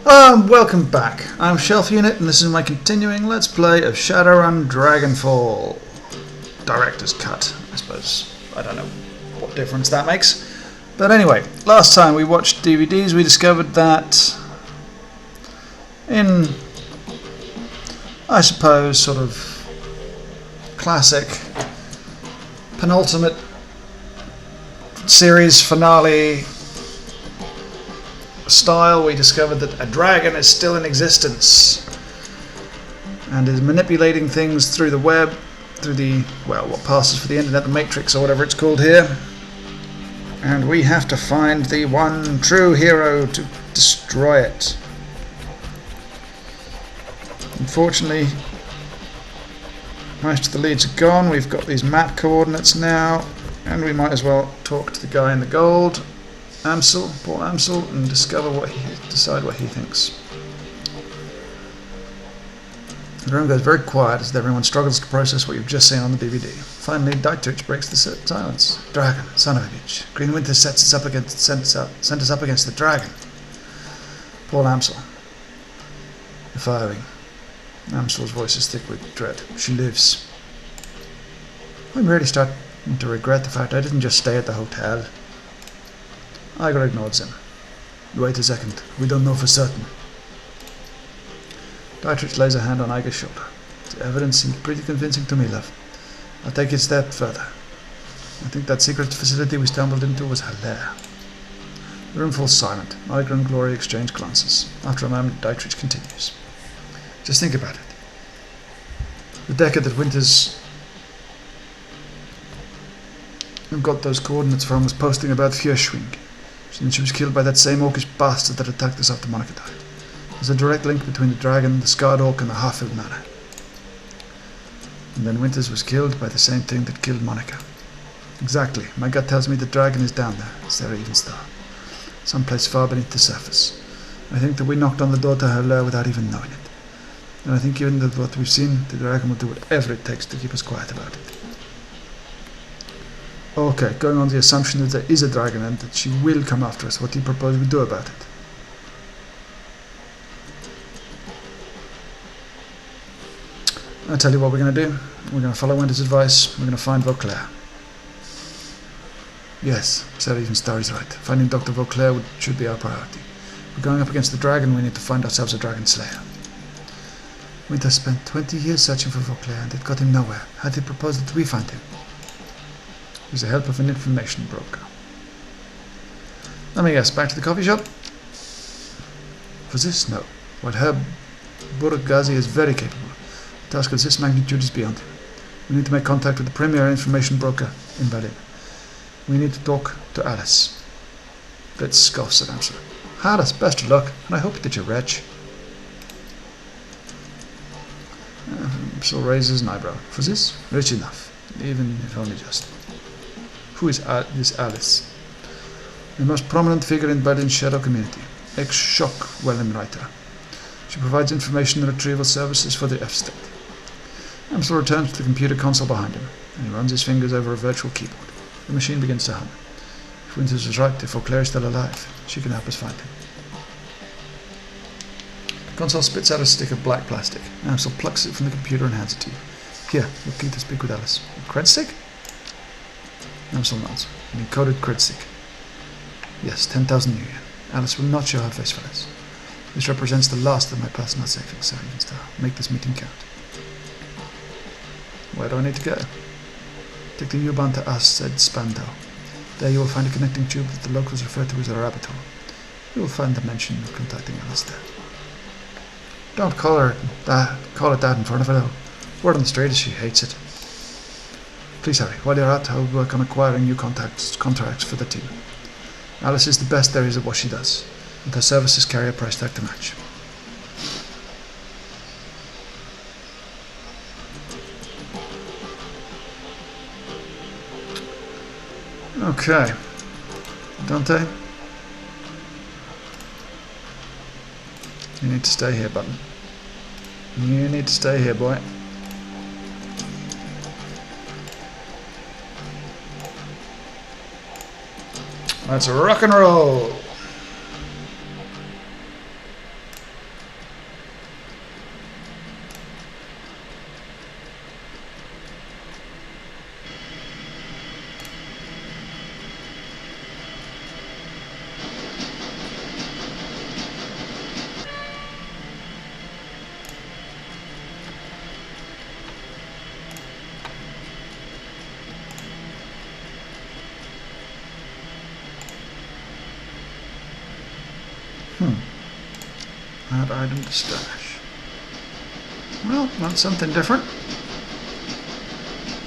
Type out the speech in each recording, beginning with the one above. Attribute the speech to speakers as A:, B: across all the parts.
A: Welcome back. I'm Shelf Unit, and this is my continuing Let's Play of Shadowrun Dragonfall. Director's Cut, I suppose. I don't know what difference that makes. But anyway, last time we watched DVDs, we discovered that in, I suppose, sort of classic penultimate series finale style, we discovered that a dragon is still in existence and is manipulating things through the web, through the, well, what passes for the internet, the matrix or whatever it's called here, and we have to find the one true hero to destroy it. Unfortunately, most of the leads are gone. We've got these map coordinates now, and we might as well talk to the guy in the gold, Paul Amsel, and decide what he thinks. The room goes very quiet as everyone struggles to process what you've just seen on the DVD. Finally, Dietrich breaks the silence. Dragon, son of a bitch. Green Winter sent us up against the dragon. Paul Amsel. The firing. Amsel's voice is thick with dread. She lives. I'm really starting to regret the fact I didn't just stay at the hotel. Igor ignores him. Wait a second. We don't know for certain. Dietrich lays a hand on Igor's shoulder. The evidence seems pretty convincing to me, love. I'll take it a step further. I think that secret facility we stumbled into was her lair. The room falls silent. Igor and Gloria exchange glances. After a moment, Dietrich continues. Just think about it. The Decker that Winters got those coordinates from was posting about Fjörsving. And she was killed by that same orcish bastard that attacked us after Monica died. There's a direct link between the dragon, the scarred orc, and the Harfield Manor. And then Winters was killed by the same thing that killed Monica. Exactly. My gut tells me the dragon is down there. It's their even star. Someplace far beneath the surface. I think that we knocked on the door to her lair without even knowing it. And I think given that what we've seen, the dragon will do whatever it takes to keep us quiet about it. Okay, going on the assumption that there is a dragon and that she will come after us, what do you propose we do about it? I'll tell you what we're going to do. We're going to follow Winter's advice. We're going to find Vauclair. Yes, Sarah Evenstar is right. Finding Dr. Vauclair should be our priority. We're going up against the dragon, we need to find ourselves a dragon slayer. Winter spent 20 years searching for Vauclair and it got him nowhere. How did he propose that we find him? With the help of an information broker. Let me guess, back to the coffee shop? For this? No. While Herb Burgazi is very capable, a task of this magnitude is beyond him. We need to make contact with the premier information broker in Berlin. We need to talk to Alice. Let's scoff, said Amsel. Alice, best of luck, and I hope that you're rich. Amsel raises an eyebrow. For this? Rich enough, even if only just. Who is this Alice? The most prominent figure in Berlin's shadow community, ex-shock Wellenreiter. She provides information and retrieval services for the F-State. Amsel returns to the computer console behind him, and he runs his fingers over a virtual keyboard. The machine begins to hum. If Winters was right, if Vauclair is still alive, she can help us find him. The console spits out a stick of black plastic. Amsel plucks it from the computer and hands it to you. Here, you're keen to speak with Alice. A cred stick? Amsel nods. An encoded cred stick. Yes, 10,000 yen. Alice will not show her face for this. This represents the last of my personal savings, Sir Evenstar. Make this meeting count. Where do I need to go? Take the U-Bahn to us, said Spandau. There you will find a connecting tube that the locals refer to as a rabbit hole. You will find the mention of contacting Alice there. Don't call it that in front of her. Word on the street is she hates it. Please hurry. While you're out, I'll work on acquiring new contracts for the team. Alice is the best there is at what she does, and her services carry a price tag to match. Okay. Dante? You need to stay here, button. You need to stay here, boy. Let's rock and roll. Add item to stash. Well, that's something different.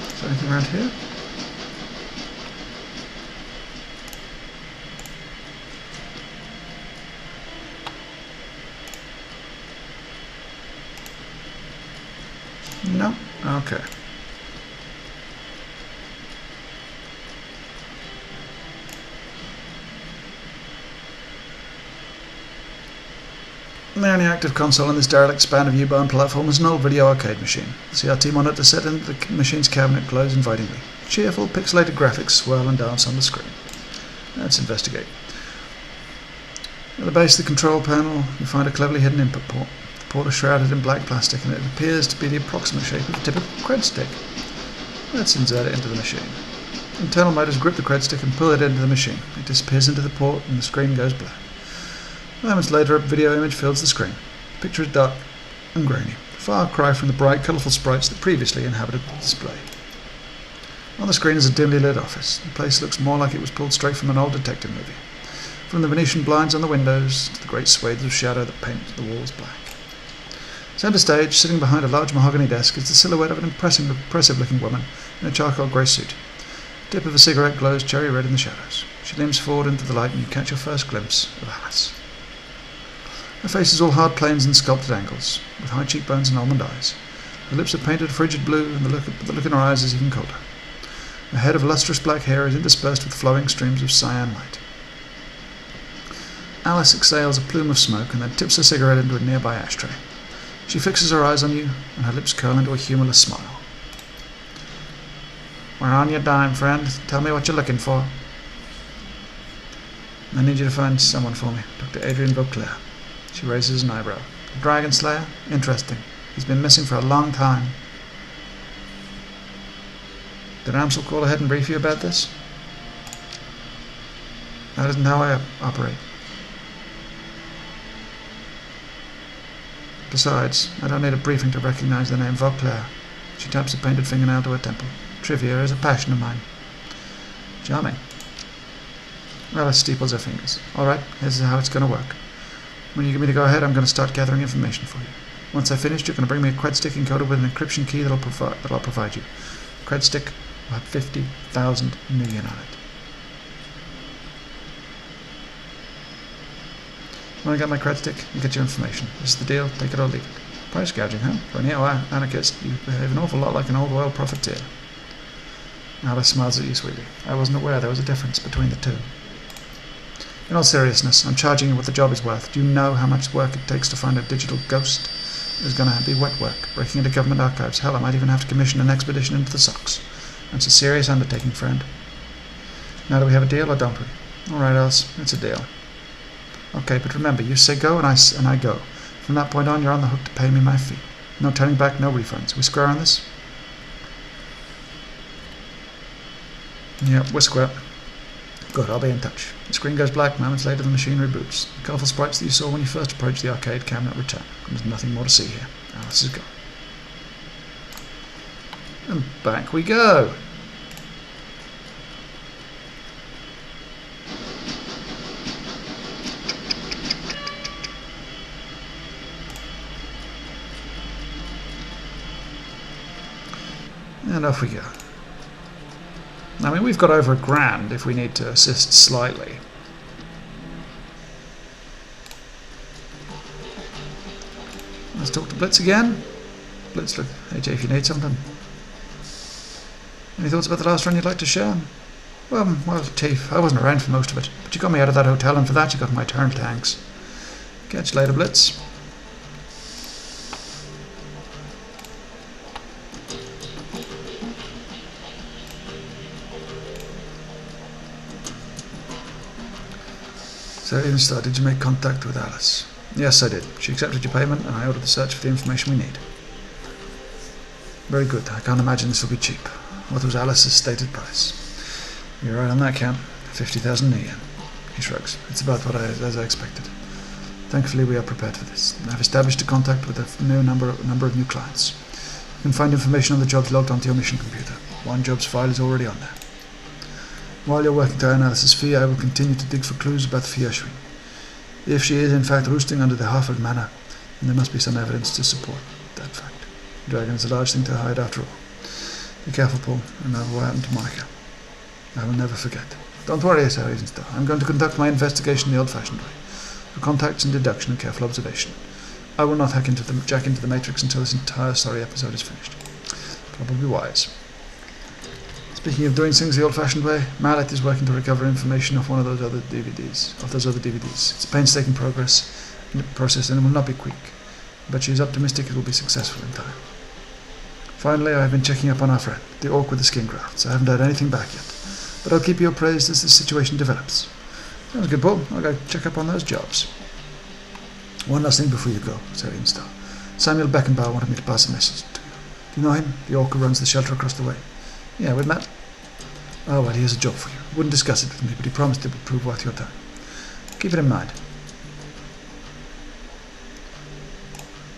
A: Is there anything around here? No? Okay. The only active console on this derelict span of U-bound platform is an old video arcade machine. The CRT monitor set into the machine's cabinet glows invitingly. Cheerful, pixelated graphics swirl and dance on the screen. Let's investigate. At the base of the control panel, you find a cleverly hidden input port. The port is shrouded in black plastic, and it appears to be the approximate shape of a typical cred stick. Let's insert it into the machine. Internal motors grip the cred stick and pull it into the machine. It disappears into the port, and the screen goes black. Moments later, a video image fills the screen. The picture is dark and grainy, a far cry from the bright, colourful sprites that previously inhabited the display. On the screen is a dimly lit office. The place looks more like it was pulled straight from an old detective movie. From the Venetian blinds on the windows to the great swathes of shadow that paint the walls black. Centre stage, sitting behind a large mahogany desk, is the silhouette of an impressive-looking woman in a charcoal grey suit. The tip of a cigarette glows cherry red in the shadows. She leans forward into the light, and you catch your first glimpse of Alice. Her face is all hard planes and sculpted angles, with high cheekbones and almond eyes. Her lips are painted a frigid blue, and the look in her eyes is even colder. Her head of lustrous black hair is interspersed with flowing streams of cyan light. Alice exhales a plume of smoke and then tips her cigarette into a nearby ashtray. She fixes her eyes on you, and her lips curl into a humourless smile. "We're on your dime, friend. Tell me what you're looking for." "I need you to find someone for me, Dr. Adrian Vauclair." She raises an eyebrow. "A dragon slayer? Interesting. He's been missing for a long time." "Did Amsel call ahead and brief you about this?" "That isn't how I operate. Besides, I don't need a briefing to recognize the name Vauclair." She taps a painted fingernail to her temple. "Trivia is a passion of mine." "Charming." Alice steeples her fingers. "All right, here's how it's going to work. When you give me the go-ahead, I'm going to start gathering information for you. Once I've finished, you're going to bring me a cred stick encoded with an encryption key that I'll provide you. The cred stick will have 50,000 million on it. When I get my cred stick, you get your information. This is the deal, take it or leave it. Price gouging, huh? For a neo-anarchist, you behave an awful lot like an old world profiteer." Alice smiles at you sweetly. "I wasn't aware there was a difference between the two." "In all seriousness, I'm charging you what the job is worth. Do you know how much work it takes to find a digital ghost? It's going to be wet work, breaking into government archives. Hell, I might even have to commission an expedition into the socks. That's a serious undertaking, friend. Now, do we have a deal or don't we?" "All right, Alice, it's a deal." "Okay, but remember, you say go and I go. From that point on, you're on the hook to pay me my fee. No turning back, no refunds. We square on this?" "Yep, we're square." "Good, I'll be in touch." The screen goes black. Moments later, the machine reboots. The colourful sprites that you saw when you first approached the arcade cabinet return. There's nothing more to see here. Alice is gone. And back we go. And off we go. I mean, we've got over $1,000 if we need to assist slightly. Let's talk to Blitz again. Blitz, look, hey Jay, if you need something. Any thoughts about the last run you'd like to share? Well, Chief, I wasn't around for most of it, but you got me out of that hotel, and for that you got my turn, thanks. Catch you later, Blitz. So, Insta, did you make contact with Alice? Yes, I did. She accepted your payment, and I ordered the search for the information we need. Very good. I can't imagine this will be cheap. What was Alice's stated price? You're right on that count. 50,000 yen. He shrugs. It's about as I expected. Thankfully, we are prepared for this. I've established a contact with a number of new clients. You can find information on the jobs logged onto your mission computer. One job's file is already on there. While you're working to earn Alice's fee, I will continue to dig for clues about the fee issuing. If she is in fact roosting under the Harford Manor, then there must be some evidence to support that fact. The dragon is a large thing to hide after all. Be careful, Paul. Remember what happened to Monica. I will never forget. Don't worry, Sir Evenstone. I'm going to conduct my investigation the old-fashioned way. Through contacts and deduction and careful observation. I will not jack into the Matrix until this entire sorry episode is finished. Probably wise. Speaking of doing things the old-fashioned way, Mallet is working to recover information off one of those other DVDs. It's a painstaking process and it will not be quick, but she is optimistic it will be successful in time. Finally, I have been checking up on our friend, the orc with the skin grafts. I haven't heard anything back yet, but I'll keep you appraised as the situation develops. Sounds good, Paul. I'll go check up on those jobs. One last thing before you go, said Evenstone. Samuel Beckenbauer wanted me to pass a message to you. Do you know him? The orc who runs the shelter across the way? Yeah, we've met. Oh, well, he has a job for you. Wouldn't discuss it with me, but he promised it would prove worth your time. Keep it in mind.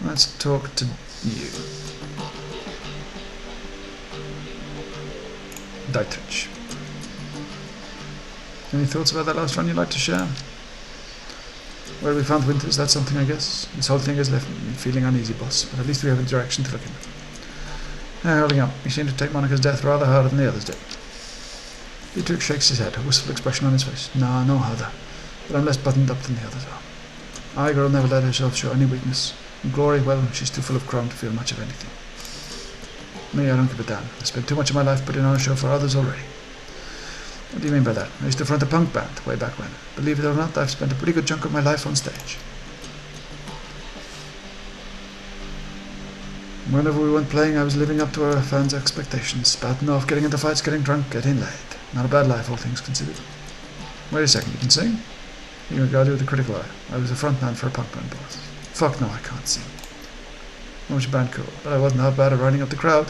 A: Let's talk to you. Dietrich. Any thoughts about that last run you'd like to share? Where we found Winters, that's something, I guess. This whole thing has left me feeling uneasy, boss, but at least we have a direction to look in. Holding up, you seem to take Monica's death rather harder than the others did. Dietrich shakes his head, a wistful expression on his face. No harder, but I'm less buttoned up than the others are. Igor never let herself show any weakness. And Glory, well, she's too full of chrome to feel much of anything. Me, I don't give a damn. I spent too much of my life putting on a show for others already. What do you mean by that? I used to front a punk band way back when. Believe it or not, I've spent a pretty good chunk of my life on stage. Whenever we weren't playing, I was living up to our fans' expectations. Spouting off, getting into fights, getting drunk, getting laid. Not a bad life, all things considered. Wait a second, you can sing? You regard it with a critical eye. I was a frontman for a punk band, boss. Fuck no, I can't sing. What was your band called? But I wasn't half bad at riding up the crowd.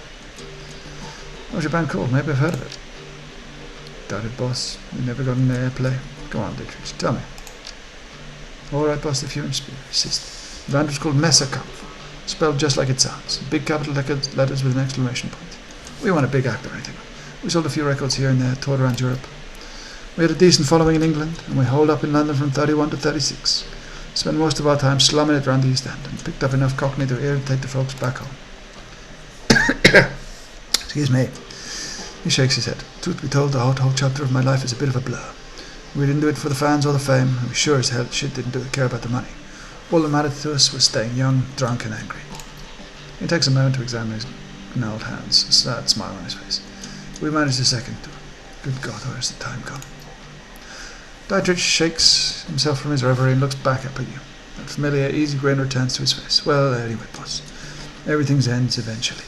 A: What was your band called? Maybe I've heard of it. Doubt it, boss. We never got an airplay. Go on, Dietrich, tell me. Alright, boss, if you insist. The band was called Messerkampf. Spelled just like it sounds. Big capital letters with an exclamation point. We weren't a big act or anything. We sold a few records here and there, toured around Europe. We had a decent following in England, and we holed up in London from 31 to 36. Spent most of our time slumming it around the East End, and picked up enough Cockney to irritate the folks back home. Excuse me. He shakes his head. Truth be told, the whole chapter of my life is a bit of a blur. We didn't do it for the fans or the fame, and we sure as hell shit didn't care about the money. All that mattered to us was staying young, drunk, and angry. He takes a moment to examine his gnarled hands, a sad smile on his face. We managed a second tour. Good God, where has the time gone? Dietrich shakes himself from his reverie and looks back up at you. That familiar, easy grin returns to his face. Well, anyway, boss. Everything ends eventually,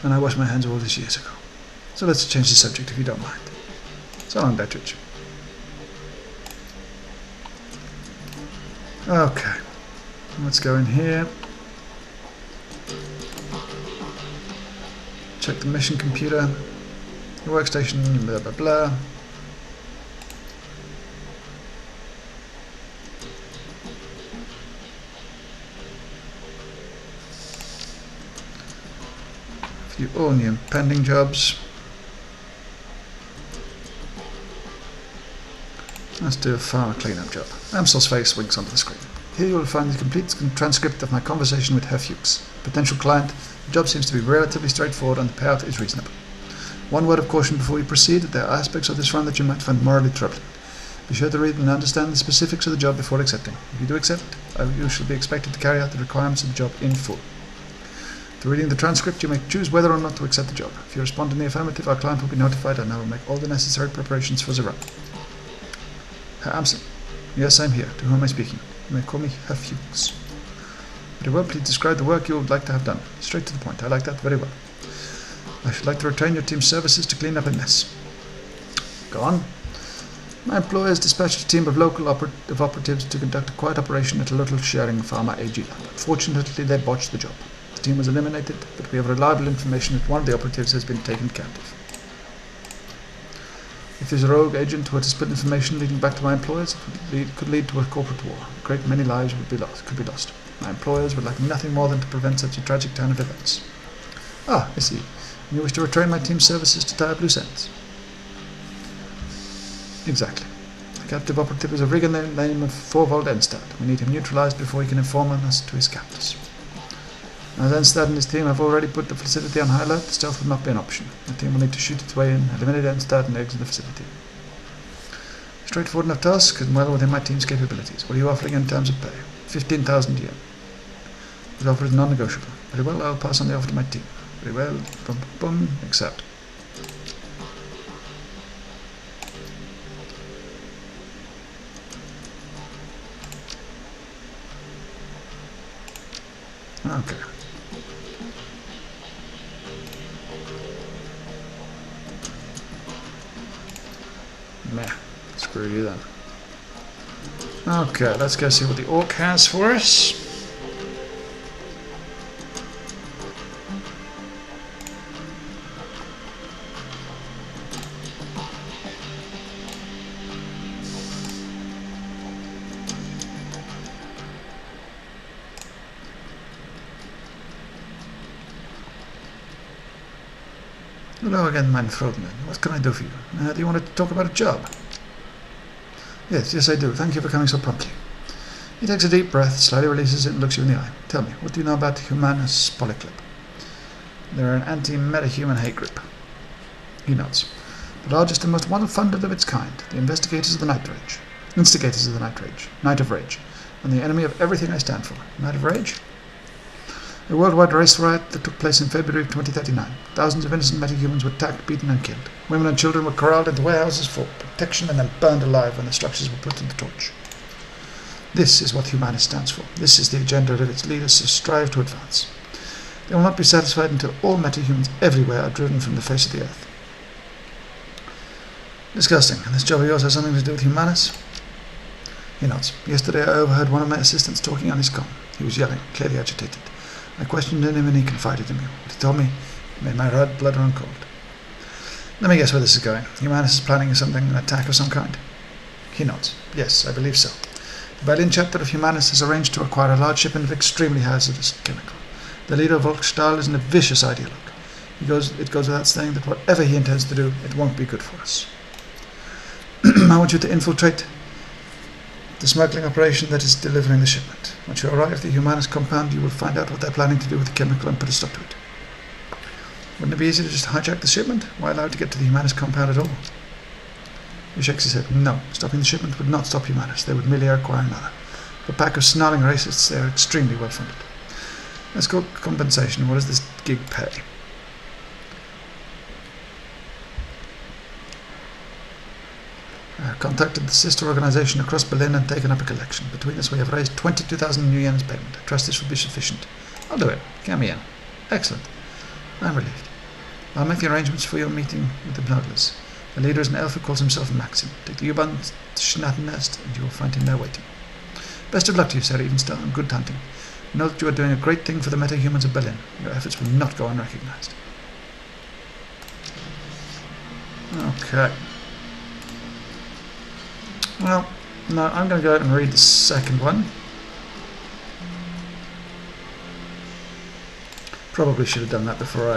A: and I washed my hands all this years ago. So let's change the subject if you don't mind. So long, Dietrich. Okay. Let's go in here. Check the mission computer. Your workstation, blah blah blah. A few all new pending jobs. Let's do a farmer cleanup job. Amsel's face winks onto the screen. Here you will find the complete transcript of my conversation with Herr Fuchs, potential client. The job seems to be relatively straightforward and the payout is reasonable. One word of caution before we proceed: there are aspects of this run that you might find morally troubling. Be sure to read and understand the specifics of the job before accepting. If you do accept, you shall be expected to carry out the requirements of the job in full. After reading the transcript, you may choose whether or not to accept the job. If you respond in the affirmative, our client will be notified and I will make all the necessary preparations for the run. Herr Amsel. Yes, I'm here. To whom am I speaking? You may call me Herr Fuchs. Very well, please describe the work you would like to have done. Straight to the point. I like that very well. I should like to retain your team's services to clean up a mess. Go on. My employers dispatched a team of local operatives to conduct a quiet operation at a local sharing pharma AG lab. Unfortunately, they botched the job. The team was eliminated, but we have reliable information that one of the operatives has been taken captive. If this rogue agent were to split information leading back to my employers, it could lead to a corporate war. A great many lives could be lost. My employers would like nothing more than to prevent such a tragic turn of events. Ah, I see. And you wish to retrain my team's services to tie up loose ends? Exactly. I Captive operative is a rig in the name of Thorvald Enstad. We need him neutralized before he can inform us to his captors. As Enstad and his team have already put the facility on high alert, stealth will not be an option. The team will need to shoot its way in, eliminate Enstad and exit the facility. Straightforward enough task and well within my team's capabilities. What are you offering in terms of pay? 15,000 yen. This offer is non-negotiable. Very well, I'll pass on the offer to my team. Very well, boom, boom, accept. Okay. Meh. Screw you then. Okay, let's go see what the orc has for us. Hello again, mein Frodman. What can I do for you? Do you want to talk about a job? Yes, I do. Thank you for coming so promptly. He takes a deep breath, slightly releases it, and looks you in the eye. Tell me, what do you know about Humanus Polyclub? They're an anti-metahuman hate group. He nods. The largest and most well-funded of its kind. The instigators of the Night Rage. And the enemy of everything I stand for. Night of Rage? A worldwide race riot that took place in February of 2039. Thousands of innocent metahumans were attacked, beaten, and killed. Women and children were corralled into warehouses for protection and then burned alive when the structures were put to the torch. This is what Humanus stands for. This is the agenda that its leaders strive to advance. They will not be satisfied until all metahumans everywhere are driven from the face of the earth. Disgusting. And this job of yours has something to do with Humanus? He nods. Yesterday I overheard one of my assistants talking on his comm. He was yelling, clearly agitated. I questioned him and he confided in me. What he told me made my red blood run cold. Let me guess where this is going. Humanus is planning something, an attack of some kind? He nods. Yes, I believe so. The Berlin chapter of Humanus has arranged to acquire a large shipment of extremely hazardous chemical. The leader of Volkstahl is a vicious ideologue. It goes without saying that whatever he intends to do, it won't be good for us. I want you to infiltrate the smuggling operation that is delivering the shipment. Once you arrive at the Humanus compound, you will find out what they're planning to do with the chemical and put a stop to it. Wouldn't it be easy to just hijack the shipment? Why allow it to get to the Humanus compound at all? He shakes his head. No, stopping the shipment would not stop Humanus. They would merely acquire another. For a pack of snarling racists, they are extremely well funded. Let's go compensation. What does this gig pay? I have contacted the sister organization across Berlin and taken up a collection. Between us we have raised 22,000 new yen as payment. I trust this will be sufficient. I'll do it. Count me in. Excellent. I'm relieved. I'll make the arrangements for your meeting with the Bloodless. The leader is an elf who calls himself Maxim. Take the U-Bahn to Schnattennest and you will find him there waiting. Best of luck to you, Sir Evenstone, and good hunting. Know that you are doing a great thing for the metahumans of Berlin. Your efforts will not go unrecognized. Okay. Well, no, I'm going to go out and read the second one. Probably should have done that before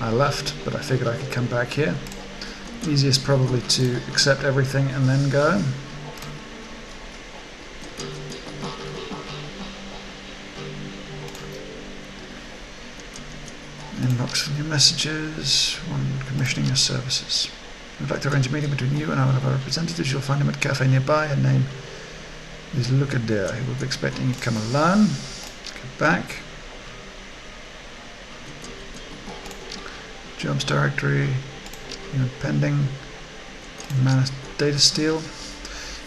A: I left, but I figured I could come back here. Easiest probably to accept everything and then go. Inbox for new messages, one commissioning your services. I'd like to arrange a meeting between you and one of our representatives. You'll find him at a cafe nearby. Her name is Lucader. He will be expecting you to come alone. Go back. Jobs directory. Unit pending. Manus data steal.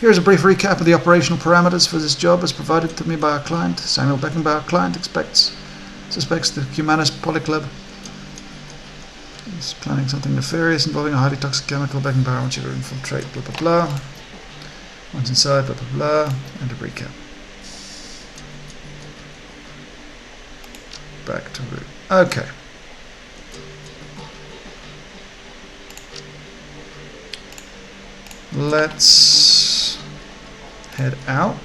A: Here is a brief recap of the operational parameters for this job as provided to me by our client. Samuel Beckenbauer, client, suspects the Humanus Polyclub is planning something nefarious involving a highly toxic chemical. Beckenbauer wants you to infiltrate, blah blah blah. Once inside, blah blah blah, and a recap. Back to root. Okay. Let's head out.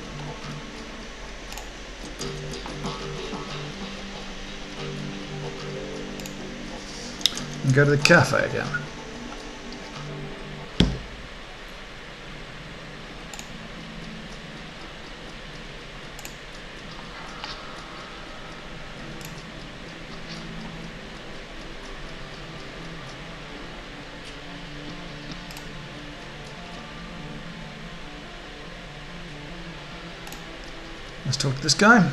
A: And go to the cafe again. Let's talk to this guy.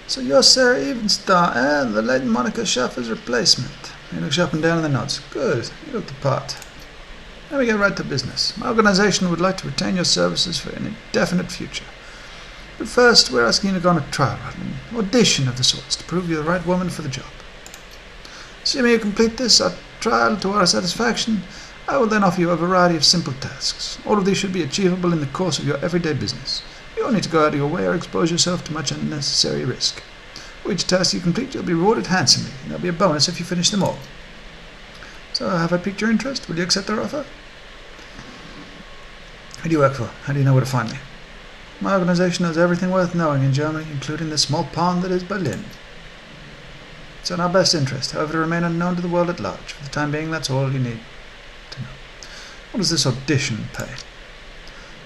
A: So you're Sarah Evenstar, the late Monica Schaffer's replacement. He looks up and down in the nods. Good, you look the part. Let me get right to business. My organisation would like to retain your services for an indefinite future. But first, we're asking you to go on a trial run, an audition of the sorts, to prove you're the right woman for the job. Assuming you complete this trial to our satisfaction, I will then offer you a variety of simple tasks. All of these should be achievable in the course of your everyday business. You don't need to go out of your way or expose yourself to much unnecessary risk. For each task you complete, you'll be rewarded handsomely, and there'll be a bonus if you finish them all. So, have I piqued your interest? Will you accept our offer? Who do you work for? How do you know where to find me? My organisation knows everything worth knowing in Germany, including the small pond that is Berlin. It's in our best interest, however, to remain unknown to the world at large. For the time being, that's all you need to know. What does this audition pay?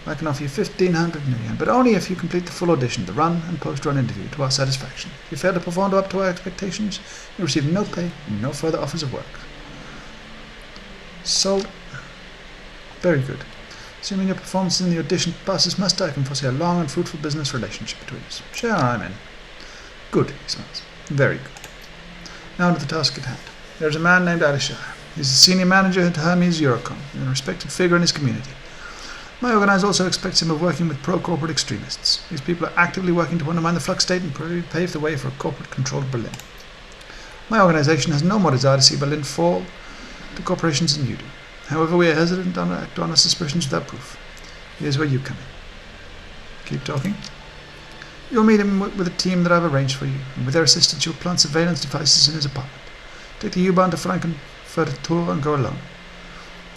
A: I can offer you 1,500 million, but only if you complete the full audition, the run and post-run interview to our satisfaction. If you fail to perform up to our expectations, you receive no pay and no further offers of work. Sold. Very good. Assuming your performance in the audition passes muster, I can foresee a long and fruitful business relationship between us. Sure, I'm in. Good, he smiles. Very good. Now to the task at hand. There's a man named Alisher. He's a senior manager at Hermes Eurocom, and a respected figure in his community. My organizer also expects him of working with pro-corporate extremists. These people are actively working to undermine the Flux state and pave the way for a corporate-controlled Berlin. My organization has no more desire to see Berlin fall to corporations than you do. However, we are hesitant to act on our suspicions without proof. Here's where you come in. Keep talking. You'll meet him with a team that I've arranged for you, and with their assistance you'll plant surveillance devices in his apartment. Take the U-Bahn to Frankfurt Tour and go alone.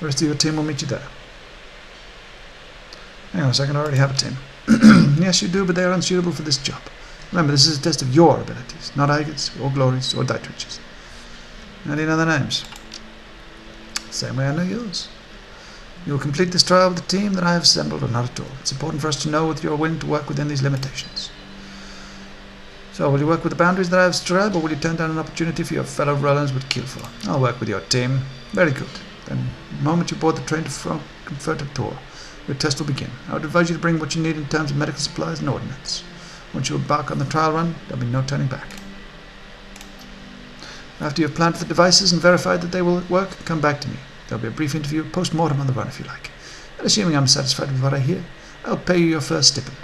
A: The rest of your team will meet you there. Hang on a second, I already have a team. Yes, you do, but they are unsuitable for this job. Remember, this is a test of your abilities, not Eigert's, or Glory's, or Dietrich's. How do you know their names? Same way I know yours. You will complete this trial with the team that I have assembled, or not at all. It's important for us to know whether you are willing to work within these limitations. So, will you work with the boundaries that I have described, or will you turn down an opportunity for your fellow Rollins would kill for? I'll work with your team. Very good. Then, the moment you board the train to Frankfurt Tour, your test will begin. I would advise you to bring what you need in terms of medical supplies and ordnance. Once you embark on the trial run, there'll be no turning back. After you have planted the devices and verified that they will work, come back to me. There'll be a brief interview post-mortem on the run if you like. And assuming I'm satisfied with what I hear, I'll pay you your first stipend.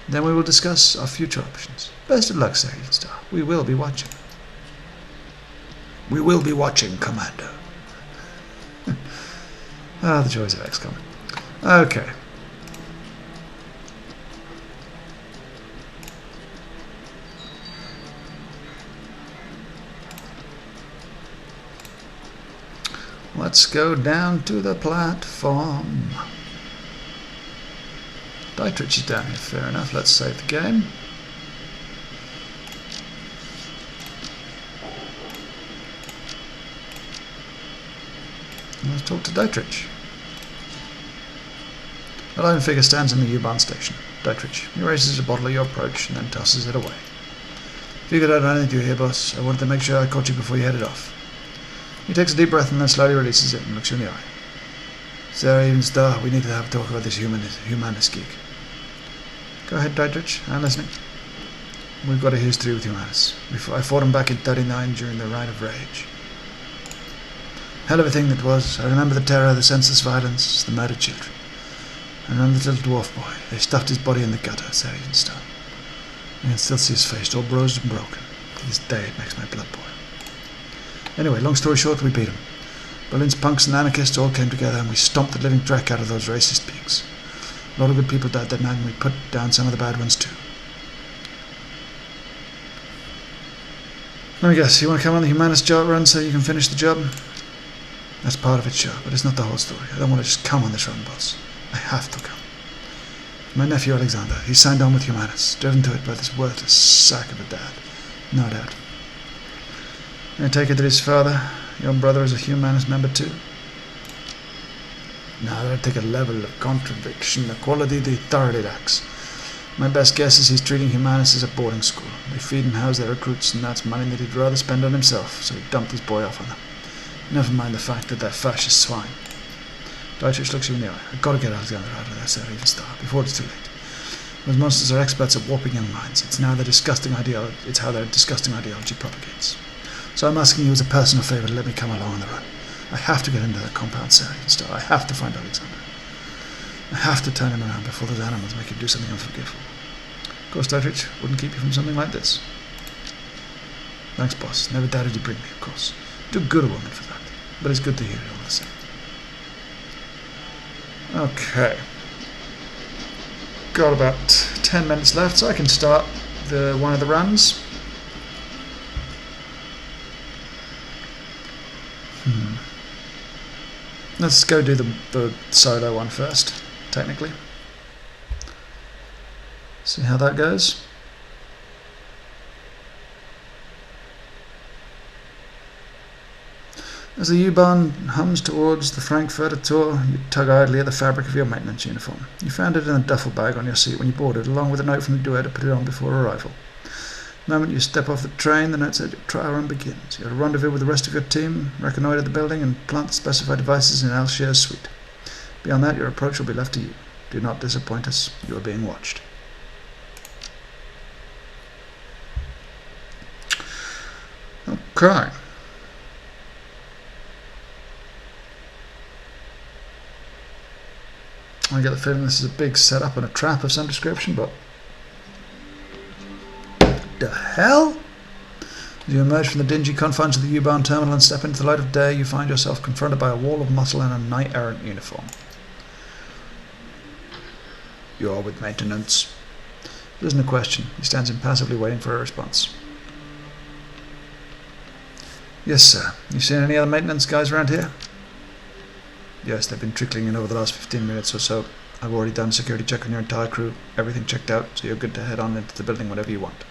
A: Then we will discuss our future options. Best of luck, Sir Evenstar. We will be watching. We will be watching, Commander. Ah, the joys of XCOM. Okay. Let's go down to the platform. Dietrich is down here, fair enough. Let's save the game. Let's talk to Dietrich. A lone figure stands in the U-Bahn station. Dietrich. He raises a bottle at your approach and then tosses it away. Figured out I need you here, boss. I wanted to make sure I caught you before you headed off. He takes a deep breath and then slowly releases it and looks you in the eye. Sarah Evenstar, we need to have a talk about this Humanist geek. Go ahead, Dietrich. I'm listening. We've got a history with Humanus. I fought him back in 39 during the Rite of Rage. Hell of a thing that was. I remember the terror, the senseless violence, the murdered children. I remember the little dwarf boy. They stuffed his body in the gutter, Sarah Evenstar. I can still see his face, all bruised and broken. To this day it makes my blood boil. Anyway, long story short, we beat him. Berlin's punks and anarchists all came together and we stomped the living dreck out of those racist pigs. A lot of good people died that night and we put down some of the bad ones too. Let me guess, you want to come on the Humanist job run so you can finish the job? That's part of it, sure, but it's not the whole story. I don't want to just come on this run, boss. I have to come. My nephew Alexander, he signed on with Humanus, driven to it by this worthless sack of a dad. No doubt. I take it that his father, your brother, is a Humanist member too? Now that'd take a level of contradiction, a quality that he thoroughly lacks. My best guess is he's treating Humanus as a boarding school. They feed and house their recruits, and that's money that he'd rather spend on himself, so he dumped his boy off on them. Never mind the fact that they're fascist swine. Dietrich looks you in the eye. I've got to get Alexander out of there, Sir Evenstar, before it's too late. Those monsters are experts at warping young minds. It's how their disgusting ideology propagates. So I'm asking you as a personal favour to let me come along on the run. I have to get into that compound, Sarah. I have to find Alexander. I have to turn him around before those animals make him do something unforgivable. Of course, Doddridge wouldn't keep you from something like this. Thanks, boss. Never doubted you'd bring me, of course. Too good a woman for that. But it's good to hear it all the same. Okay. Got about 10 minutes left, so I can start one of the runs. Let's go do the solo one first, technically. See how that goes. As the U-Bahn hums towards the Frankfurter Tor, you tug idly at the fabric of your maintenance uniform. You found it in a duffel bag on your seat when you boarded, along with a note from the duo to put it on before arrival. The moment you step off the train, the note said your trial run begins. You had a rendezvous with the rest of your team, reconnoitre the building, and plant the specified devices in Alshier's suite. Beyond that, your approach will be left to you. Do not disappoint us. You are being watched. Okay. I get the feeling this is a big setup and a trap of some description, but the hell? As you emerge from the dingy confines of the U-Bahn terminal and step into the light of day, you find yourself confronted by a wall of muscle and a knight-errant uniform. You are with maintenance. There isn't a question. He stands impassively waiting for a response. Yes, sir. You seen any other maintenance guys around here? Yes, they've been trickling in over the last 15 minutes or so. I've already done a security check on your entire crew. Everything checked out, so you're good to head on into the building whenever you want.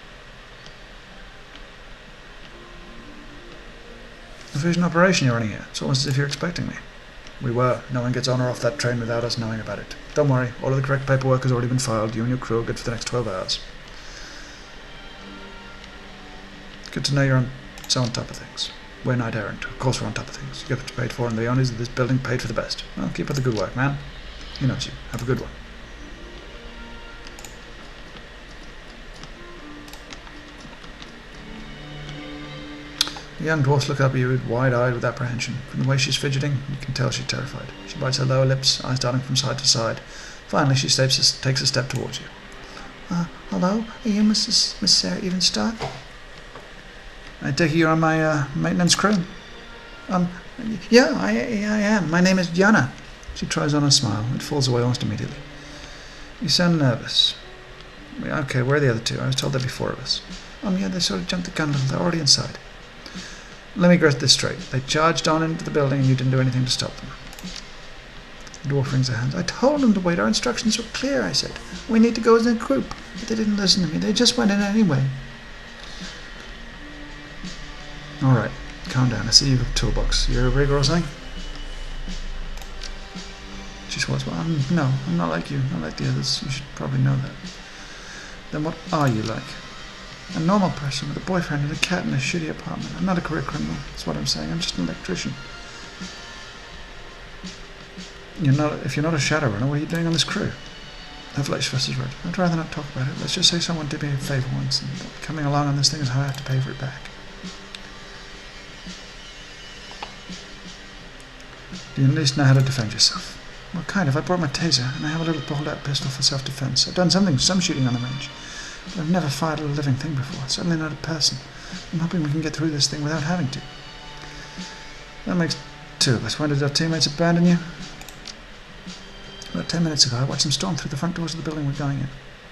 A: Efficient operation you're running here. It's almost as if you're expecting me. We were. No one gets on or off that train without us knowing about it. Don't worry, all of the correct paperwork has already been filed. You and your crew are good for the next 12 hours. Good to know you're on top of things. We're knight errant. Of course we're on top of things. You get what you paid for, and the owners of this building paid for the best. Well, keep up the good work, man. He knows you. Have a good one. The young dwarfs look up at you wide-eyed with apprehension. From the way she's fidgeting, you can tell she's terrified. She bites her lower lips, eyes darting from side to side. Finally, she takes a step towards you. Hello? Are you Miss Sarah Evenstock? I take it you're on my maintenance crew? Yeah, I am. My name is Jana. She tries on a smile. It falls away almost immediately. You sound nervous. Okay, where are the other two? I was told there'd be 4 of us. Yeah, they sort of jumped the gun. They're already inside. Let me get this straight. They charged on into the building and you didn't do anything to stop them. The dwarf wrings her hands. I told them to wait. Our instructions were clear, I said. We need to go as a group. But they didn't listen to me. They just went in anyway. Alright, calm down. I see you've got a toolbox. You're a rigger or something? She swallows. Well, no, I'm not like you. Not like the others. You should probably know that. Then what are you like? A normal person with a boyfriend and a cat in a shitty apartment. I'm not a career criminal. That's what I'm saying. I'm just an electrician. If you're not a Shadowrunner, what are you doing on this crew? Her flesh is red. I'd rather not talk about it. Let's just say someone did me a favour once, and coming along on this thing is how I have to pay for it back. Do you at least know how to defend yourself? Well, kind of. I brought my taser, and I have a little pulled-out pistol for self-defense. I've done some shooting on the range, but I've never fired at a living thing before. Certainly not a person. I'm hoping we can get through this thing without having to. That makes 2 of us. Why did our teammates abandon you? About 10 minutes ago, I watched them storm through the front doors of the building we're going in.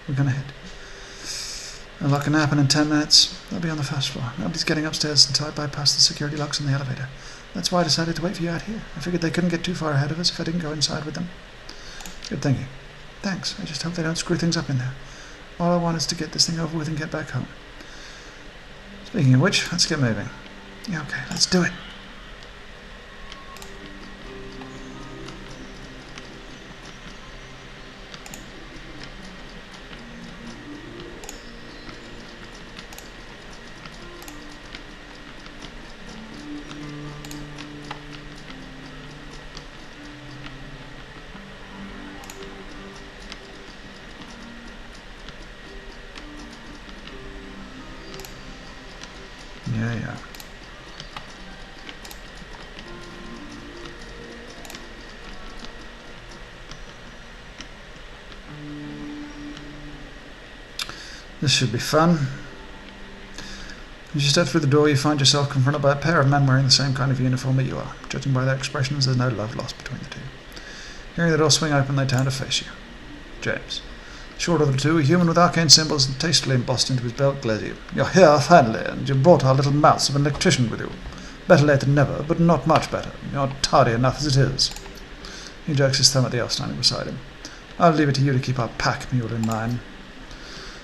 A: We're going to hit. They'll lock and happen in 10 minutes. They'll be on the first floor. Nobody's getting upstairs until I bypass the security locks in the elevator. That's why I decided to wait for you out here. I figured they couldn't get too far ahead of us if I didn't go inside with them. Good thinking. Thanks. I just hope they don't screw things up in there. All I want is to get this thing over with and get back home. Speaking of which, let's get moving. Yeah, okay, let's do it. This should be fun. As you step through the door, you find yourself confronted by a pair of men wearing the same kind of uniform that you are. Judging by their expressions, there's no love lost between the two. Hearing the door swing open, they turn to face you. James. Short of the two, a human with arcane symbols tastefully embossed into his belt glares at you. You're here, finally, and you brought our little mouse of an electrician with you. Better late than never, but not much better. You're tardy enough as it is. He jerks his thumb at the elf standing beside him. I'll leave it to you to keep our pack mule in line.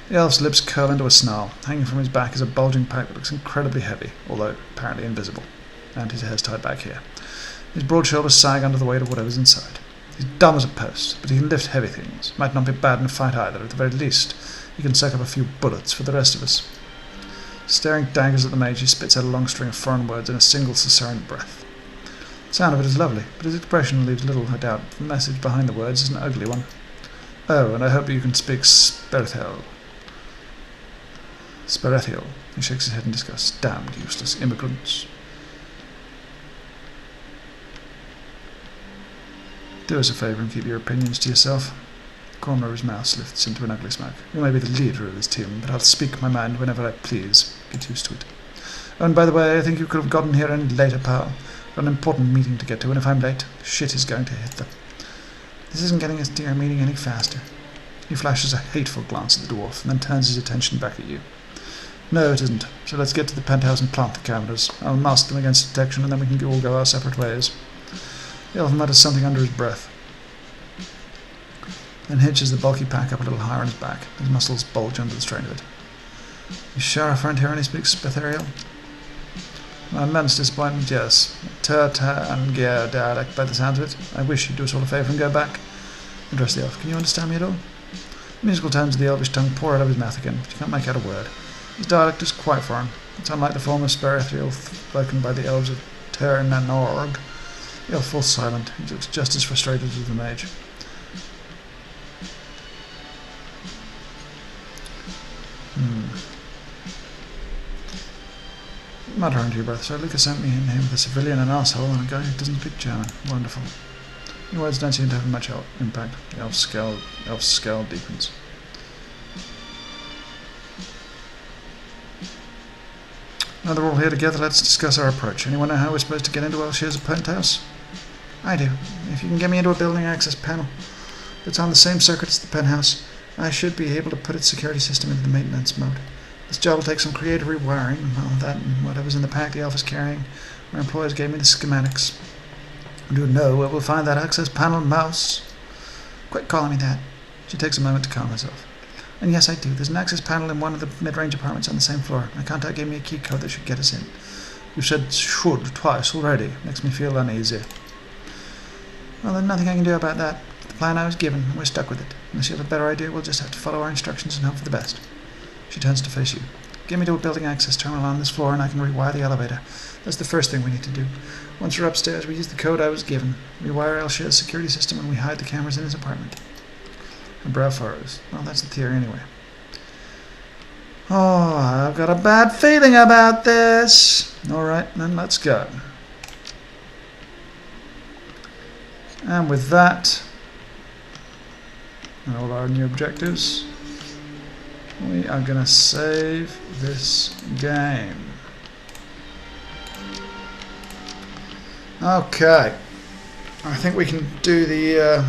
A: The elf's lips curl into a snarl. Hanging from his back is a bulging pack that looks incredibly heavy, although apparently invisible, and his hair's tied back here. His broad shoulders sag under the weight of whatever's inside. He's dumb as a post, but he can lift heavy things. Might not be bad in a fight either. At the very least, he can soak up a few bullets for the rest of us. Staring daggers at the mage, he spits out a long string of foreign words in a single susurrant breath. The sound of it is lovely, but his expression leaves little doubt. The message behind the words is an ugly one. Oh, and I hope you can speak Sperethiel. Sperethiel. He shakes his head in disgust. Damned useless immigrants. Do us a favour and keep your opinions to yourself. The corner of his mouth lifts into an ugly smirk. You may be the leader of this team, but I'll speak my mind whenever I please. Get used to it. Oh, and by the way, I think you could have gotten here any later, pal. Got an important meeting to get to, and if I'm late, shit is going to hit them. This isn't getting us to our meeting any faster. He flashes a hateful glance at the dwarf, and then turns his attention back at you. No, it isn't. So let's get to the penthouse and plant the cameras. I'll mask them against detection, and then we can all go our separate ways. The elf mutters something under his breath, then hitches the bulky pack up a little higher on his back. His muscles bulge under the strain of it. You sure our friend here only speaks Sperethiel? My immense disappointment, yes. Ter-ter-and-gear dialect by the sounds of it. I wish you'd do us all a favour and go back. Address the elf. Can you understand me at all? The musical tones of the elvish tongue pour out of his mouth again, but you can't make out a word. His dialect is quite foreign. It's unlike the form of Sperethiel spoken by the elves of Ter-nan-org. The elf falls silent. He looks just as frustrated as the mage. Mutter under your breath. So Lucas sent me in here with a civilian, an arsehole, and a guy who doesn't speak German. Wonderful. Your words don't seem to have much impact. The elf's scowl deepens. Now they're all here together, let's discuss our approach. Anyone know how we're supposed to get into Elshere's penthouse? I do. If you can get me into a building access panel that's on the same circuit as the penthouse, I should be able to put its security system into the maintenance mode. This job will take some creative rewiring, all that and whatever's in the pack the elf is carrying. My employers gave me the schematics. I do know where we'll find that access panel mouse. Quit calling me that. She takes a moment to calm herself. And yes, I do. There's an access panel in one of the mid-range apartments on the same floor. My contact gave me a key code that should get us in. You've said should twice already. Makes me feel uneasy. Well, there's nothing I can do about that. The plan I was given, we're stuck with it. Unless you have a better idea, we'll just have to follow our instructions and hope for the best. She turns to face you. Get me to a building access terminal on this floor and I can rewire the elevator. That's the first thing we need to do. Once we're upstairs, we use the code I was given. Rewire Elshere's security system and we hide the cameras in his apartment. Her brow furrows. Well, that's the theory anyway. Oh, I've got a bad feeling about this. Alright, then let's go. And with that, and all our new objectives, we are going to save this game. Okay. I think we can do the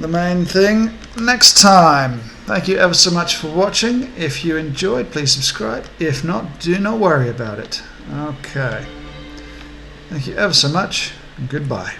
A: main thing next time. Thank you ever so much for watching. If you enjoyed, please subscribe. If not, do not worry about it. Okay. Thank you ever so much, and goodbye.